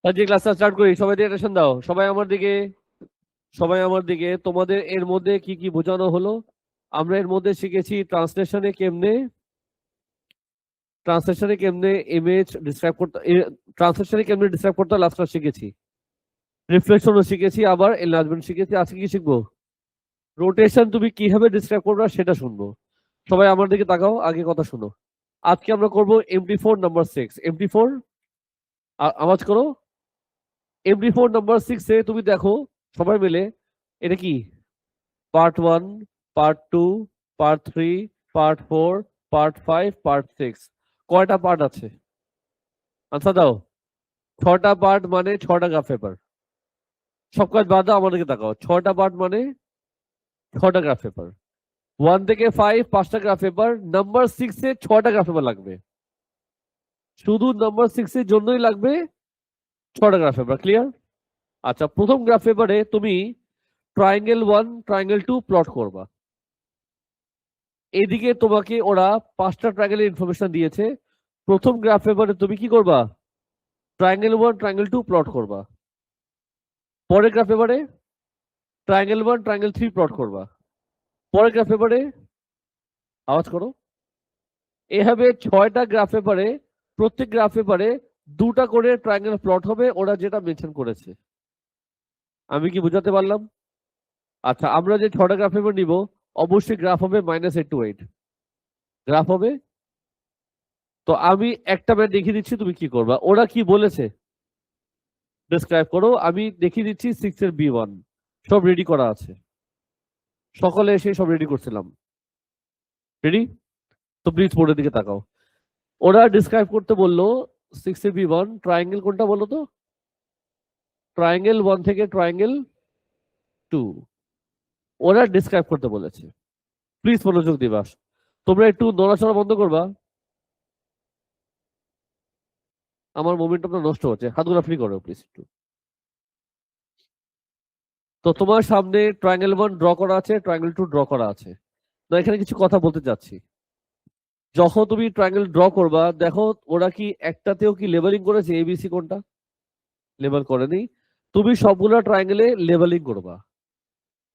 আজকে ক্লাসটা স্টার্ট করি। সবাই দিয়ে অ্যাটেনশন দাও। সবাই আমার দিকে। তোমাদের এর মধ্যে কি কি বোঝানো হলো? আমরা এর মধ্যে শিখেছি ট্রান্সলেশনে কেমনে ইমেজ ডিসক্রাইব করতে, ট্রান্সলেশনে কেমনে ডিসক্রাইব করতে লাস্ট ক্লাস শিখেছি। রিফ্লেকশনও শিখেছি, আবার এনলার্জমেন্ট শিখেছি। আজকে কি শিখবো? রোটেশন তুমি কিভাবে ডিসক্রাইব করবে সেটা শুনবো। সবাই আমার দিকে তাকাও, আগে কথা শুনো। আজকে আমরা করবো MD4 নাম্বার 6। MD4 আওয়াজ করো। MD4 নাম্বার 6 এ তুমি দেখো সবাই মিলে, এটা কি? Part 1, part 2, part 3, part 4, part 5, part 6। কয়টা পার্ট আছে? আনসার দাও। 6টা পার্ট মানে 6টা গ্রাফ পেপার। সব কাজ বাদ দাও, আমাদেরকে তাকাও। 6টা পার্ট মানে 6টা গ্রাফ পেপার। 1 থেকে 5 5টা গ্রাফ পেপার। নাম্বার 6 এ 6টা গ্রাফ পেপার লাগবে। শুধু নাম্বার 6 এর জন্যই লাগবে 6টা গ্রাফ পেপার। ক্লিয়ার? আচ্ছা, প্রথম গ্রাফ পেপারে তুমি ট্রায়াঙ্গেল 1 ট্রায়াঙ্গেল 2 প্লট করবা। এদিকে তোমাকে ওরা 5টা ট্রায়াঙ্গেলের ইনফরমেশন দিয়েছে। প্রথম গ্রাফ পেপারে তুমি কি করবা? ট্রায়াঙ্গেল 1 ট্রায়াঙ্গেল 2 প্লট করবা। পরের গ্রাফ পেপারে ট্রায়াঙ্গেল 1 ট্রায়াঙ্গেল 3 প্লট করবা। পরের গ্রাফ পেপারে, আওয়াজ করো, এভাবে 6টা গ্রাফ পেপারে, প্রত্যেক গ্রাফ পেপারে 2টা করে ট্রায়াঙ্গেল প্লট হবে, ওরা যেটা মেনশন করেছে। আমি কি বুঝাতে পারলাম? আচ্ছা, আমরা যে 6টা গ্রাফ পেপার নিব, অবশ্যই গ্রাফ হবে -8 to 8 গ্রাফ হবে। তো আমি একটা ম্যাথ দেখিয়ে দিচ্ছি, তুমি কি করবা। ওরা কি বলেছে ডিসক্রাইব করো। আমি দেখিয়ে দিচ্ছি 6 এর B1 সব রেডি করা আছে। সকলে এসে সব রেডি করছিলাম। রেডি? তো প্লিজ বোর্ডের দিকে তাকাও। ওরা ডিসক্রাইব করতে বললো 6 এর B1 ট্রায়াঙ্গেল কোনটা বলো তো? ট্রায়াঙ্গেল 1 থেকে ট্রায়াঙ্গেল 2 ওরা ডিসক্রাইব করতে বলেছে। প্লিজ মনোযোগ দিবা। তোমরা একটু নড়াচড়া বন্ধ করবা, আমার মোমেন্টামটা নষ্ট হচ্ছে। হাতগুলো ফ্রি করো প্লিজ একটু। তো তোমার সামনে ট্রায়াঙ্গেল 1 ড্র করা আছে, ট্রায়াঙ্গেল 2 ড্র করা আছে। তো এখানে কিছু কথা বলতে চাচ্ছি। যখন তুমি ট্রায়াঙ্গেল ড্র করবা, দেখো ওরা কি একটাতেও কি লেবেলিং করেছে ABC কোনটা? লেবেল করেনি। তুমি সবগুলো ট্রায়াঙ্গেলে লেবেলিং করবা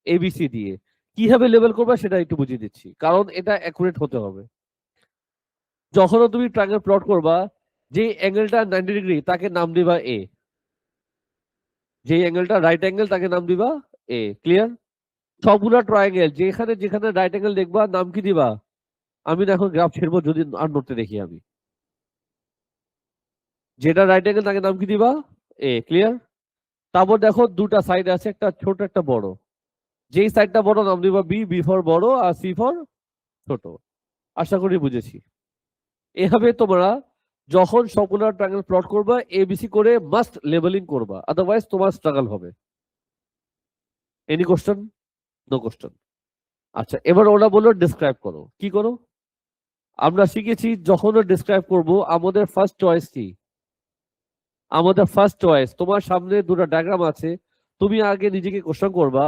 ABC দিয়ে। কিভাবে লেবেল করবা সেটা একটু বুঝিয়ে দিচ্ছি, কারণ এটা অ্যাকুরেট হতে হবে। যখন তুমি ট্রায়াঙ্গেল প্লট করবা, যে অ্যাঙ্গেলটা 90 ডিগ্রি তাকে নাম দিবা A, যে অ্যাঙ্গেলটা রাইট অ্যাঙ্গেল তাকে নাম দিবা A। ক্লিয়ার? সবগুলো ট্রায়াঙ্গেল যেখানে যেখানে রাইট অ্যাঙ্গেল দেখবা নাম কি দিবা? আমি না এখন গ্রাফ ছেড়বো যদি আর নোটে দেখি আমি। যেটা রাইট অ্যাঙ্গেল তাকে নাম কি দিবা? A। ক্লিয়ার? তারপর দেখো দুটা সাইড আছে, একটা ছোট একটা বড়। যেই সাইডটা বড় নাম দিবা B ফর বড়, আর C ফর ছোট। আশা করি বুঝেছি। এভাবে তোমরা যখন সবগুলো ট্রায়াঙ্গেল প্লট করবা ABC করে মাস্ট লেবেলিং করবা, আদারওয়াইজ তোমার স্ট্রাগল হবে। Any question? No question. আচ্ছা, এবার ওরা বললো ডিসক্রাইব করো। কি করো? আমরা শিখেছি যখন ডিসক্রাইব করব আমাদের ফার্স্ট চয়েস কি? আমাদের ফার্স্ট চয়েস, তোমার সামনে দুটো ডায়াগ্রাম আছে, তুমি আগে নিজেকে কোশ্চেন করবা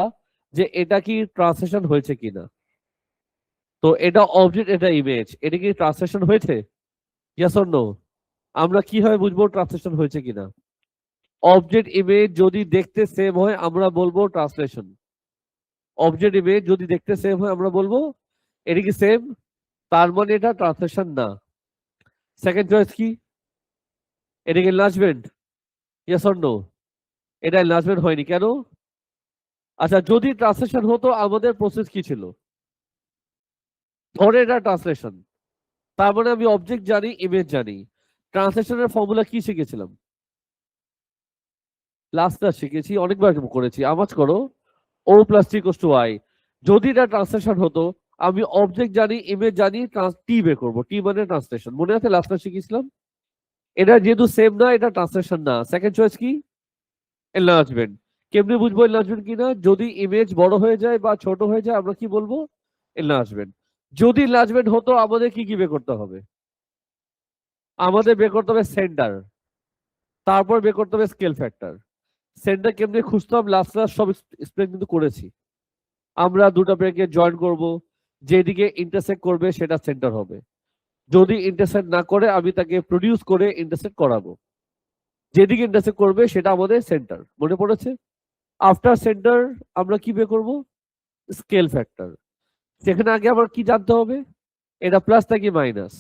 যে এটা কি ট্রান্সলেশন হয়েছে কিনা। তো এটা অবজেক্ট, এটা ইমেজ, এটা কি ট্রান্সলেশন হয়েছে? Yes or no? আমরা কিভাবে বুঝবো ট্রান্সলেশন হয়েছে কিনা? অবজেক্ট ইমেজ যদি দেখতে সেম হয় আমরা বলবো ট্রান্সলেশন। অবজেক্ট ইমেজ যদি দেখতে সেম হয় আমরা বলবো এটা কি সেম, তার মানে এটা ট্রান্সলেশন না। সেকেন্ড চয়েস কি? এটা কি এনলার্জমেন্ট? Yes or no? এটা এনলার্জমেন্ট হয়নি কেন? আচ্ছা, যদি ট্রান্সলেশন হতো আমাদের প্রসেস কি ছিল? ধরে এটা ট্রান্সলেশন, তার মানে আমি অবজেক্ট জানি, ইমেজ জানি। ট্রান্সলেশনের ফর্মুলা কি শিখেছিলাম? লাস্টটা শিখেছি, অনেকবার করেছি। আওয়াজ করো। O + T = Y। যদি এটা ট্রান্সলেশন হতো, আমি অবজেক্ট জানি, ইমেজ জানি, টি বের করবো। টি মানে ট্রান্সলেশন। মনে আছে লাস্টটা শিখেছিলাম? এটা যেহেতু সেম না, এটা ট্রান্সলেশন না। সেকেন্ড চয়েস কি? এনলার্জমেন্ট। কেমনে বুঝবো এনলার্জমেন্ট কিনা? যদি ইমেজ বড় হয়ে যায় বা ছোট হয়ে যায় আমরা কি বলবো? এনলার্জমেন্ট। যদি এনলার্জমেন্ট হতো আমাদের কি কি বের করতে হবে? আমাদের বের করতে হবে সেন্টার, তারপর বের করতে হবে স্কেল ফ্যাক্টর। সেন্টার কেমনে খুঁজতাম লাস্ট ক্লাস সব এক্সপ্লেন কিন্তু করেছি। আমরা দুটো ব্রেকে জয়েন করব, যেদিকে ইন্টারসেক্ট করবে সেটা সেন্টার হবে। যদি ইন্টারসেক্ট না করে আমি তাকে প্রডিউস করে ইন্টারসেক্ট করাবো। যেদিকে ইন্টারসেক্ট করবে সেটা আমাদের সেন্টার। মনে পড়েছে? আফটার সেন্টার আমরা কি বের করব? Scale factor. সেখানে আগে আমার কি জানতে হবে? এটা প্লাস নাকি মাইনাস?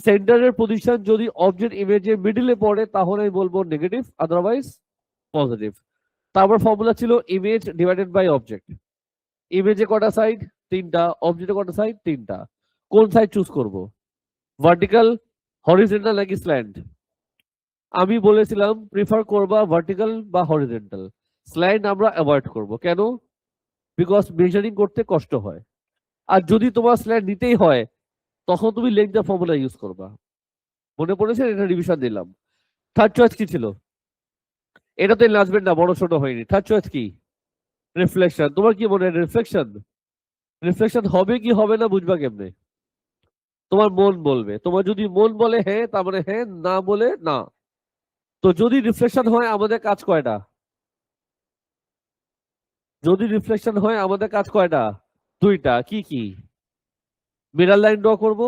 সেন্টারের পজিশন যদি অবজেক্ট ইমেজের মিডলে পড়ে তাহলে আমি বলবো নেগেটিভ, আদারওয়াইজ পজিটিভ। তারপর ফর্মুলা ছিল ইমেজ ডিভাইডেড বাই অবজেক্ট। ইমেজে কটা সাইড? 3টা। অবজেক্টে কটা সাইড? 3টা। কোন সাইড চুজ করব? ভার্টিক্যাল, হরিজন্টাল নাকি স্ল্যান্ট? আমি বলেছিলাম প্রিফার করবা ভার্টিক্যাল বা হরিজন্টাল। স্ল্যান্ট আমরা অ্যাভয়েড করব। কেন? বিকজ মেজারিং করতে কষ্ট হয়। আর যদি তোমার স্ল্যান্ট নিতেই হয় তখন তুমি লেংথ ফর্মুলা ইউজ করবা। মনে পড়েছে? এটা রিভিশন দিলাম। থার্ড চয়েস কি ছিল? এটা তো লাজবেন না, বড় ছোট হয়নি। থার্ড চয়েস কি? রিফ্লেকশন। তোমার কি মনে হয় রিফ্লেকশন? রিফ্লেকশন হবে কি হবে না বুঝবা কেমনে? তোমার মন বলবে। তোমার যদি মন বলে হ্যাঁ, তার মানে হ্যাঁ, না বলে না। তো যদি রিফ্লেকশন হয় আমাদের কাজ কয়টা? যদি রিফ্লেকশন হয় আমাদের কাজ কয়টা? 2টা। কি কি? মিরর লাইন ড্র করব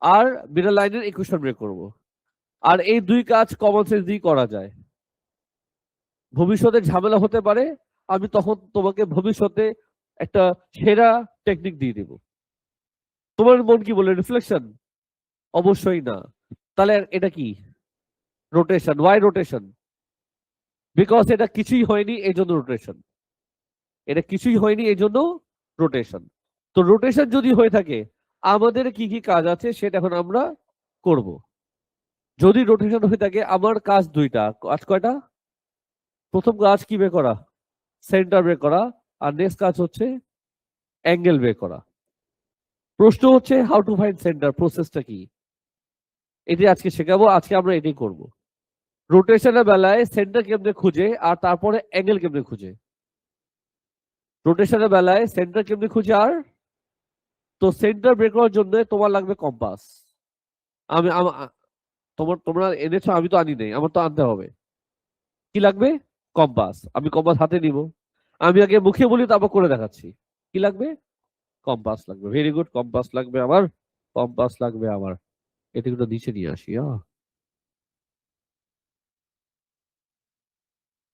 আর মিরর লাইনের ইকুয়েশন বের করব। আর এই 2 কাজ কমন সেন্স দিয়ে করা যায়। ভবিষ্যতে ঝামেলা হতে পারে, আমি তখন তোমাকে ভবিষ্যতে একটা সেরা টেকনিক দিয়ে দিব। তোমার মন কি বলে? রিফ্লেকশন? অবশ্যই না। তাহলে এটা কি? রোটেশন। Y rotation? বিকজ এটা কিছুই হয়নি এই জন্য রোটেশন। এটা কিছুই হয়নি এই জন্য রোটেশন। তো রোটেশন যদি হয়ে থাকে আমাদের কি কি কাজ আছে সেটা এখন আমরা করব। যদি রোটেশন হয়ে থাকে আমার কাজ 2টা। কাজ কয়টা? প্রথম কাজ কি বের করা? সেন্টার বের করা। আর নেক্সট কাজ হচ্ছে অ্যাঙ্গেল বের করা। প্রশ্ন হচ্ছে হাউ টু ফাইন্ড সেন্টার, প্রসেসটা কি? এটি আজকে শেখাবো। আজকে আমরা এটাই করব। রোটেশনের বেলায় সেন্টার কেমনে খুঁজে আর তারপরে অ্যাঙ্গেল কেমনে খুঁজে। রোটেশনের বেলায় সেন্টার কেমনে খুঁজে আর তো সেন্টার বের করার জন্য তোমার লাগবে কম্পাস। আমি তোমরা এনেছো, আমি তো আনি নাই, আমার তো আনতে হবে। কি লাগবে? কম্পাস। আমি কম্পাস হাতে নিব। আমি আগে মুখে বলি তারপর করে দেখাচ্ছি। কি লাগবে? কম্পাস লাগবে। ভেরি গুড, কম্পাস লাগবে আমার। কম্পাস লাগবে আমার। এটা কিন্তু নিচে নিয়ে আসি।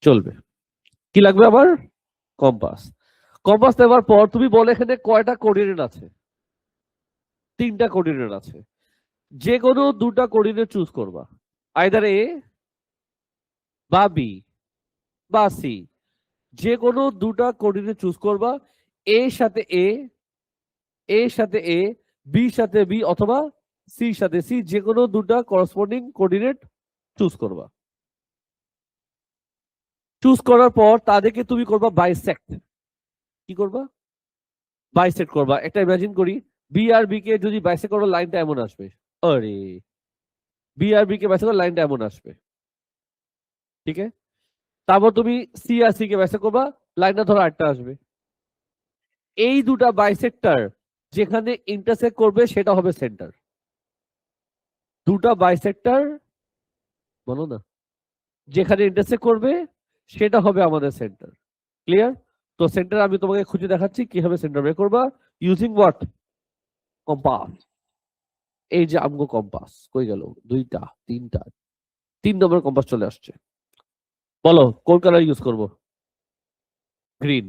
চলবে। কি লাগবে আমার? কম্পাস। কম্পাস নেওয়ার পর তুমি বলো এখানে কয়টা কোঅর্ডিনেট আছে? 3টা কোঅর্ডিনেট আছে। যে কোনো 2টা কোঅর্ডিনেট চুজ করবা। আইদার এ বা বি বা সি। যে কোনো 2টা কোঅর্ডিনেট চুজ করবা। এ সাথে এ, এ সাথে এ, বি সাথে বি অথবা সি সাথে সি, যে কোনো 2টা করসপন্ডিং কোঅর্ডিনেট চুজ করবা। চুজ করার পর তাদেরকে তুমি করবা বাইসেক্ট। কি করবা? বাইসেক্ট করবা। একটা ইমাজিন করি, বি আর বি কে যদি বাইসেক্ট করো লাইনটা এমন আসবে। আরে, বি আর বি কে বাইসেক্ট করো লাইনটা এমন আসবে। ঠিক আছে? তারপর তুমি সি আর সি কে বাইসেক্ট করবা, লাইনটা ধরো আরেকটা আসবে। এই 2টা বাইসেক্টর যেখানে ইন্টারসেক্ট করবে সেটা হবে সেন্টার। 2টা বাইসেক্টর, বলো না, যেখানে ইন্টারসেক্ট করবে সেটা হবে আমাদের সেন্টার। ক্লিয়ার? তো সেন্টার আমি তোমাকে খুঁজে দেখাচ্ছি কিভাবে সেন্টার বের করবা। Using what? কম্পাস। এই যে আমগো কম্পাস কই গেল? 2টা, 3টা, 3 নম্বর কম্পাস চলে আসছে। বলো কোন কালার ইউজ করব? গ্রিন।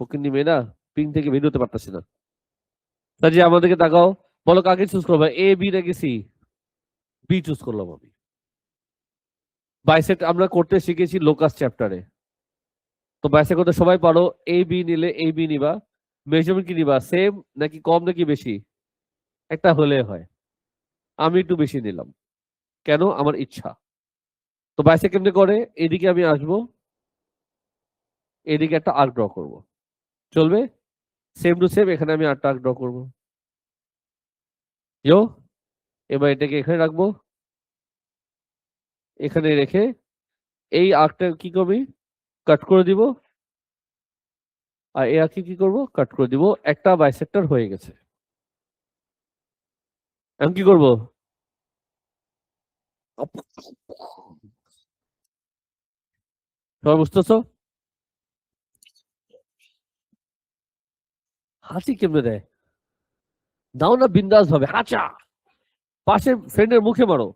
ফকিন্নি মেয়ে না, পিঙ্ক থেকে বের হতে পারতেছি না। তাই আমাদেরকে তাকাও, বলো কাকে চুজ করবা, এ বি নাকি সি? বি চুজ করলাম আমি। বাইসেক্ট আমরা করতে শিখেছি লোকাস চ্যাপ্টারে। তো বাইসেক্ট করতে সবাই পারো। এ বি নিলে এ বি নিবা। মেজারমেন্ট কি নিবা? সেম নাকি কম নাকি বেশি? একটা হলে হয়। আমি একটু বেশি নিলাম। কেন? আমার ইচ্ছা। তো বাইসেক্ট কেমনে করে? এদিকে আমি আসবো, এদিকে একটা আর্ক ড্র করব। চলবে? সেম টু সেম এখানে আমি আর্ক ড্র করব। ইয়ো, এবার এটাকে এখানে রাখবো। এখানে রেখে এই আর্কটা কি করবি? কাট করে দিব। আর এই আর্ককে কি করব? কাট করে দিব। একটা বাইসেক্টর হয়ে গেছে। আমি কি করব? সবাই বুঝতেছো? হাসি কেমনে দেয়? দাও না বিন্দাস ভাবে হাঁচা। পাশের ফ্রেন্ডের মুখে মারো।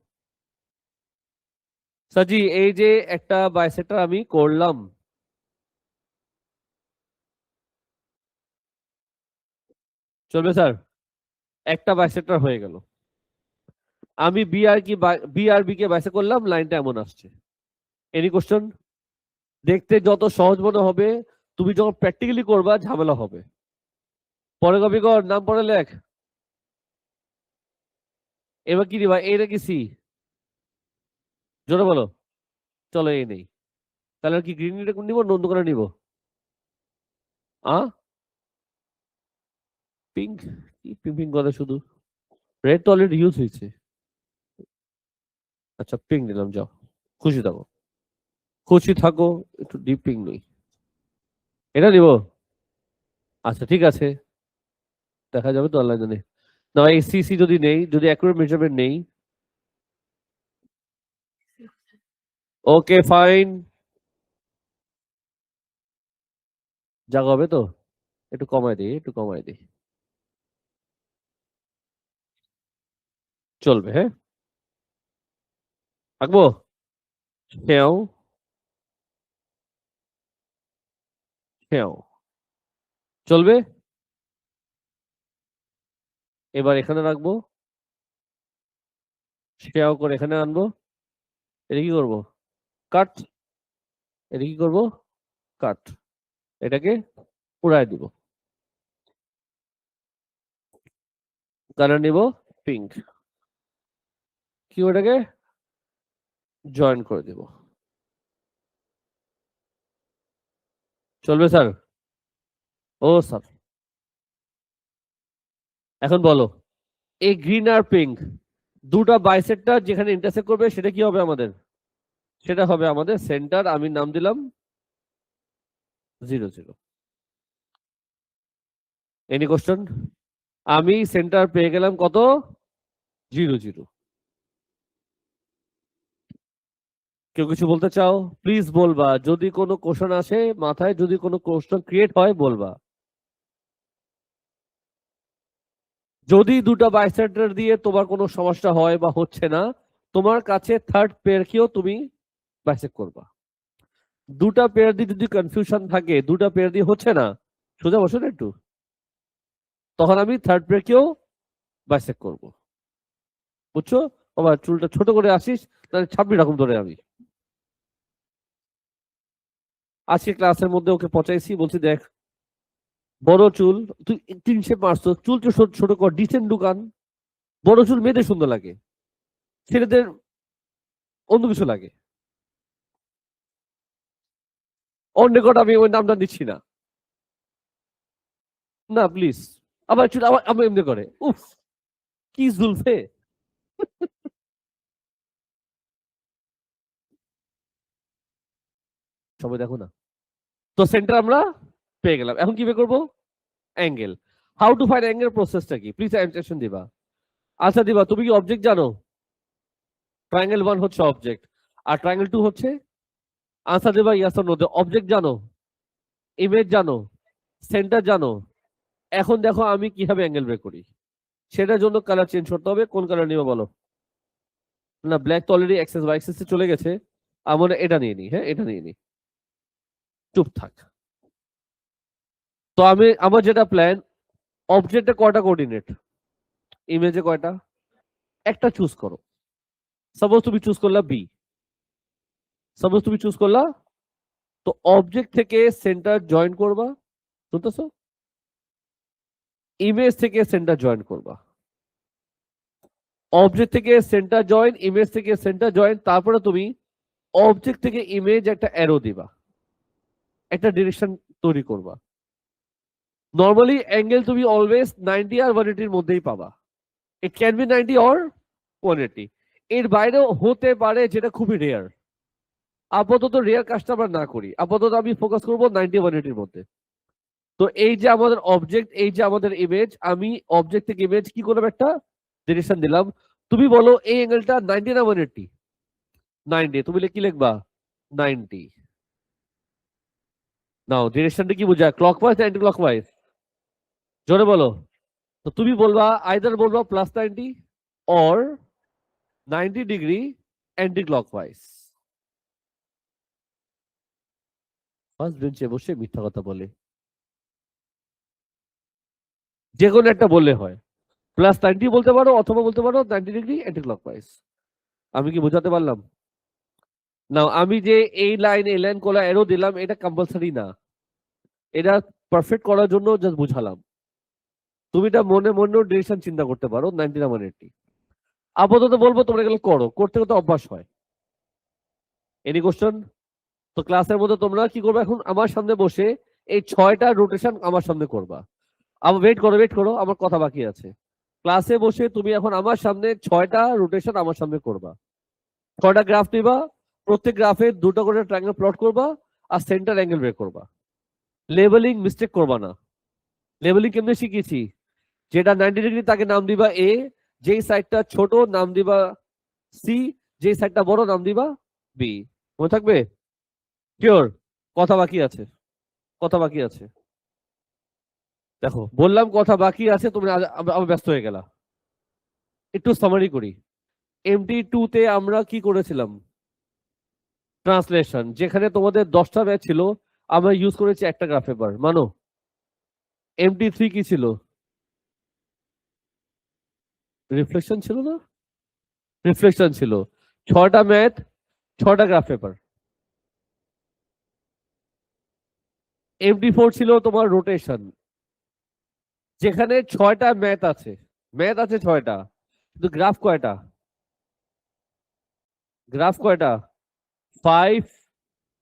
সাজি এই যে একটা বাইসেক্টর আমি করলাম, চলবে স্যার? একটা বাইসেক্টর হয়ে গেল। আমি বি আর বি কে বাইসেক্ট করলাম, লাইনটা এমন আসছে। Any question? দেখতে যত সহজ মনে হবে, তুমি যখন প্র্যাকটিক্যালি করবা ঝামেলা হবে। পরে কপি কর, নাম পরে লেখ। এবার কি দিবা, এ নাকি সি? জোরে বলো। চলো এ নেই, তাহলে কি গ্রিন নিব নন্দ করে নিব? পিঙ্ক? কি পিঙ্ক পিঙ্ক করে শুধু? রেড তো অলরেডি ইউজ হয়েছে। আচ্ছা পিঙ্ক নিলাম, যাও খুশি থাকো। খুশি থাকো, একটু ডিপ পিঙ্ক নেই, এটা নিব। আচ্ছা ঠিক আছে, দেখা যাবে তো আল্লাহ জানে। না এই সিসি যদি নেই, যদি অ্যাকুরেট মেজারমেন্ট নেই। ওকে ফাইন, জায়গা হবে তো? একটু কমাই দিই, একটু কমাই দিই, চলবে হ্যাঁ। আঁকবো? হ্যাঁ, হ্যাঁ, চলবে। এবার এখানে রাখবো, শ্যাও করে এখানে আনবো। এটা কি করবো? কাট। এটা কি করবো? কাট। এটাকে উড়াই দিব। কালার নিব পিঙ্ক, কি ওটাকে জয়েন করে দিব। চলবে স্যার? ও স্যার, এখন বলো, এই গ্রিন আর পিঙ্ক দুটা বাইসেক্টর যেখানে ইন্টারসেক্ট করবে সেটা কি হবে আমাদের? সেটা হবে আমাদের সেন্টার। আমি নাম দিলাম 0 0। Any question? আমি সেন্টার পেয়ে গেলাম কত? 0 0। কেউ কিছু বলতে চাও প্লিজ বলবা, যদি কোনো কোশ্চেন আসে মাথায়, যদি কোনো কোশ্চেন ক্রিয়েট হয় বলবা। যদি দুটা বাইসেক্টর দিয়ে তোমার কোনো সমস্যা হয় বা হচ্ছে না, তোমার কাছে থার্ড পেয়ারকেও তুমি বাইসেক্ট করবা। দুটা পেয়ার দিয়ে যদি কনফিউশন থাকে, দুটা পেয়ার দিয়ে হচ্ছে না, সোজা বসো না একটু, তখন আমি থার্ড পেয়ারকেও বাইসেক্ট করব। বুঝছো? আবার চুলটা ছোট করে আসিস, তাহলে ছাব্বি রকম ধরে আমি আজকে ক্লাসের মধ্যে ওকে পচাইছি, বলছি দেখ বড় চুল, তুই 3 শেপ মারছো, চুল তো ছোট কর, ডিসেন্ট দোকান। বড় চুল মেয়েদের সুন্দর লাগে, ছেলেদের অন্য কিছু লাগে। অন্য কথা আমি ওই নামটা দিচ্ছি না, না প্লিজ। আবার চুল আবার আমি এমনি করে, উফ কি জুলফে। সবাই দেখো না। তো সেন্টার আমরা পেয়ে গেলাম, এখন কি বের করবো? Angle. How to find angle প্রসেসটা কি প্লিজ অ্যানসার দিবা। আচ্ছা দিবা, তুমি কি অবজেক্ট জানো? ট্রায়াঙ্গেল 1 হচ্ছে অবজেক্ট, আর ট্রায়াঙ্গেল 2 হচ্ছে। আনসার দেবা ইয়াস অর নো। অবজেক্ট জানো, ইমেজ জানো, সেন্টার জানো। এখন দেখো আমি কিভাবে অ্যাঙ্গেল বের করি। সেটার জন্য কালার চেঞ্জ করতে হবে। কোন কালার নিবে বলো? না ব্ল্যাক তো অলরেডি এক্সেস বা এক্সেসে চলে গেছে, আমরা এটা নিয়ে নিই। হ্যাঁ এটা নিয়ে নিই, চুপ থাক। তো আমি আমার যেটা প্ল্যান, অবজেক্টে কয়টা কোঅর্ডিনেট, ইমেজে কয়টা? একটা চুজ করো। সাপোজ তুমি চুজ করলা বি, সাপোজ তুমি চুজ করলা, তো অবজেক্ট থেকে সেন্টার জয়েন করবা, শুনতেছো? ইমেজ থেকে সেন্টার জয়েন করবা। অবজেক্ট থেকে সেন্টার জয়েন, ইমেজ থেকে সেন্টার জয়েন, তারপরে তুমি অবজেক্ট থেকে ইমেজ একটা অ্যারো দিবা, একটা ডিরেকশন তৈরি করবা। নর্মালি অ্যাঙ্গেল তুমি অলওয়েজ 90 আর 180 এর মধ্যেই পাবা। ইট ক্যান বি 90 অর 180, এর বাইরেও হতে পারে, যেটা খুবই রেয়ার। আপাতত রেয়ার কাজটা আমরা না করি, আপাতত আমি ফোকাস করবো 90 180 এর মধ্যে। তো এই যে আমাদের অবজেক্ট, এই যে আমাদের ইমেজ, আমি অবজেক্ট থেকে ইমেজ কি করলাম, একটা ডিরেকশন দিলাম। তুমি বলো এই অ্যাঙ্গেলটা 90 না 180? 90, তুমি কি লিখবা? 90। নাও ডিরেকশনটা কি বোঝায়, ক্লকওয়াইজ না অ্যান্টি ক্লকওয়াইজ? জোরে বলো। তো তুমি বলবা, আইদার বলবা +90 or 90 degree anti clockwise. First বেঞ্চে বসে মিথ্যা কথা বলে, যে কোনো একটা বললে হয়। প্লাস 90 বলতে পারো অথবা বলতে পারো 90 ডিগ্রি অ্যান্টি ক্লকওয়াইজ। আমি কি বোঝাতে পারলাম? না, আমি যে এই লাইন কোলা এরো দিলাম, এটা কম্পালসারি না, এটা পারফেক্ট করার জন্য জাস্ট বুঝালাম। তুমি এটা মনে মনেও ডিরেকশন চিন্তা করতে পারো 90 না 180। আপাতত বলবো তোমরা এগুলো করো, করতে করতে অভ্যাস হয়। Any question? তো ক্লাসের মধ্যে তোমরা কি করবে, এখন আমার সামনে বসে এই 6টা রোটেশন আমার সামনে করবা। আবার ওয়েট করো, আমার কথা বাকি আছে। ক্লাসে বসে তুমি এখন আমার সামনে 6টা রোটেশন আমার সামনে করবা। 6টা গ্রাফ নিবা, প্রত্যেক গ্রাফে 2টা করে ট্রায়াঙ্গেল প্লট করবা আর সেন্টার অ্যাঙ্গেল বের করবা। লেবেলিং মিস্টেক করবা না। লেবেলিং কেমনে শিখিয়েছি, যেটা 90 ডিগ্রি তাকে নাম দিবা এ, যেই সাইডটা ছোট নাম দিবা সি, যেই সাইডটা বড় নাম দিবা বি। মনে থাকবে? শিওর? কথা বাকি আছে, কথা বাকি আছে। দেখো বললাম কথা বাকি আছে, তুমি আবার ব্যস্ত হয়ে গেলা। একটু সামারি করি। MT2 তে আমরা কি করেছিলাম? ট্রান্সলেশন, যেখানে তোমাদের 10টা ম্যাচ ছিল, আমরা ইউজ করেছি একটা গ্রাফ পেপার, মানো? MT3 কি ছিল? রিফ্লেকশন ছিল না? রিফ্লেকশন ছিল। 6টা ম্যাথ, 6টা গ্রাফ পেপার। MT4 ছিল তোমার রোটেশন, যেখানে 6টা ম্যাথ আছে, ম্যাথ আছে 6টা, কিন্তু গ্রাফ কয়টা? গ্রাফ কয়টা? 5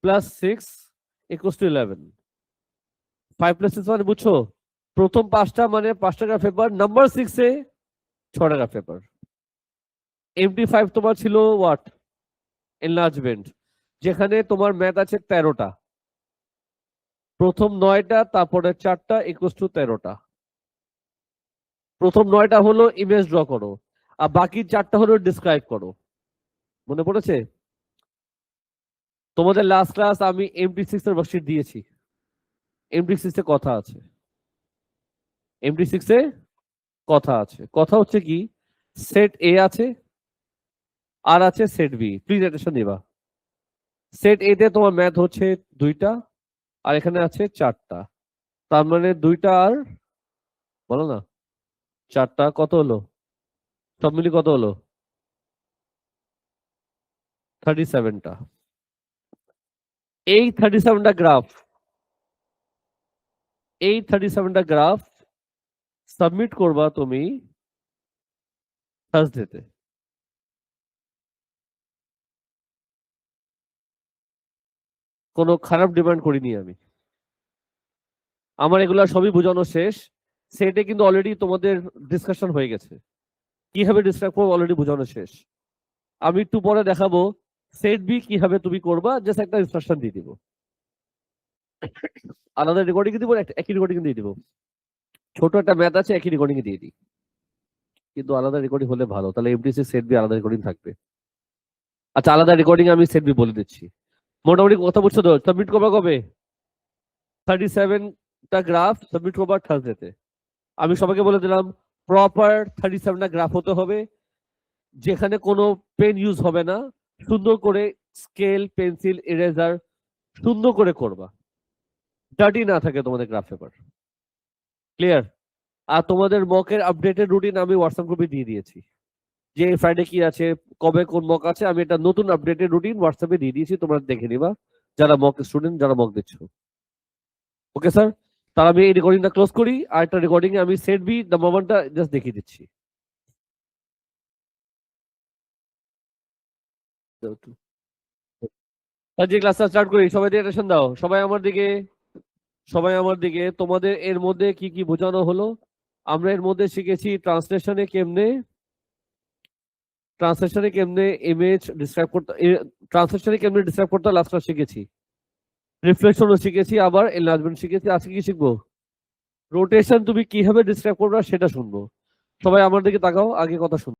+ 6 = 11। 5 + 6 মানে বুঝছো? প্রথম 5টা মানে 5টা গ্রাফ পেপার, নাম্বার 6 এ 6টা গ্রাফ পেপার। MT5 তোমার ছিল হোয়াট? এনলার্জমেন্ট, যেখানে তোমার ম্যাথ আছে 13টা, প্রথম 9টা তারপরে 4টা = 13টা। প্রথম 9টা হলো ইমেজ ড্র করো, আর বাকি 4টা হলো ডিসক্রাইব করো। মনে পড়েছে? তোমাদের লাস্ট ক্লাস আমি MT6 এর ওয়ার্কশিট দিয়েছি। MT6 এ কথা আছে, MT6 এ কথা আছে। কথা হচ্ছে কি, সেট এ আছে আর আছে সেট বি। প্লিজ অ্যাটেনশন দিবা। সেট এ তে তোমার ম্যাথ হচ্ছে 2টা আর এখানে আছে 4টা, তার মানে 2টা আর বলো না 4টা কত হলো? সব মিলি কত হলো? 37টা। এই 37টা গ্রাফ, এই 37টা গ্রাফ সাবমিট করবা তুমি থার্সডেতে। কোনো খারাপ ডিমান্ড করিনি আমি, আমার এগুলা সবই বোঝানো শেষ। সেটে কিন্তু অলরেডি তোমাদের ডিসকাশন হয়ে গেছে, কিভাবে ডিসক্রাইব করবো অলরেডি বোঝানো শেষ। আমি একটু পরে দেখাবো সেট বি কিভাবে তুমি করবা, জাস্ট একটা ইনস্ট্রাকশন দিয়ে দিব। আলাদা রেকর্ডিং দিব, একই রেকর্ডিং দিয়ে দিব। ছোট একটা ম্যাথ আছে, একই রেকর্ডিং দিয়ে দিই, কিন্তু আলাদা রেকর্ডিং হলে ভালো, তাহলে MT6 সেট বি আলাদা রেকর্ডিং থাকবে। আচ্ছা, আলাদা রেকর্ডিং আমি সেট বি বলে দিচ্ছি। মোটামুটি কথা বুঝছো তো? সাবমিট করবা কবে? 37টা গ্রাফ সাবমিট করবা থার্সডেতে। আমি সবাইকে বলে দিলাম প্রপার 37টা গ্রাফ হতে হবে, যেখানে কোনো পেন ইউজ হবে না, সুন্দর করে স্কেল পেন্সিল ইরেজার সুন্দর করে করবা, ডার্টি না থাকে তোমাদের গ্রাফ পেপার। ক্লিয়ার? আর তোমাদের মকের আপডেটেড রুটিন আমি হোয়াটসঅ্যাপ গ্রুপে দিয়ে দিয়েছি, যে ফ্রাইডে কি আছে, কবে কোন মক আছে, আমি একটা নতুন আপডেটেড রুটিন হোয়াটসঅ্যাপে দিয়ে দিয়েছি, তোমরা দেখে নিবা যারা মক স্টুডেন্ট, যারা মক দিচ্ছ। ওকে স্যার, তাহলে আমি এই রেকর্ডিংটা ক্লোজ করি, আর একটা রেকর্ডিং এ আমি সেট বি নাম্বার 1টা জাস্ট দেখিয়ে দিচ্ছি। যে ক্লাসটা স্টার্ট করি, সবাই দিয়ে অ্যাটেনশন দাও, সবাই আমার দিকে, সবাই আমার দিকে। তোমাদের এর মধ্যে কি কি বোঝানো হলো? আমরা এর মধ্যে শিখেছি ট্রান্সলেশনে কেমনে ইমেজ ডিসক্রাইব করতে, ট্রান্সলেশনে কেমনে ডিসক্রাইব করতে লাস্ট ক্লাস শিখেছি। রিফ্লেকশনও শিখেছি, আবার এনলার্জমেন্ট শিখেছি। আজকে কি শিখবো? রোটেশন তুমি কিভাবে ডিসক্রাইব করবে সেটা শুনবো। সবাই আমার দিকে তাকাও, আগে কথা শুনবো।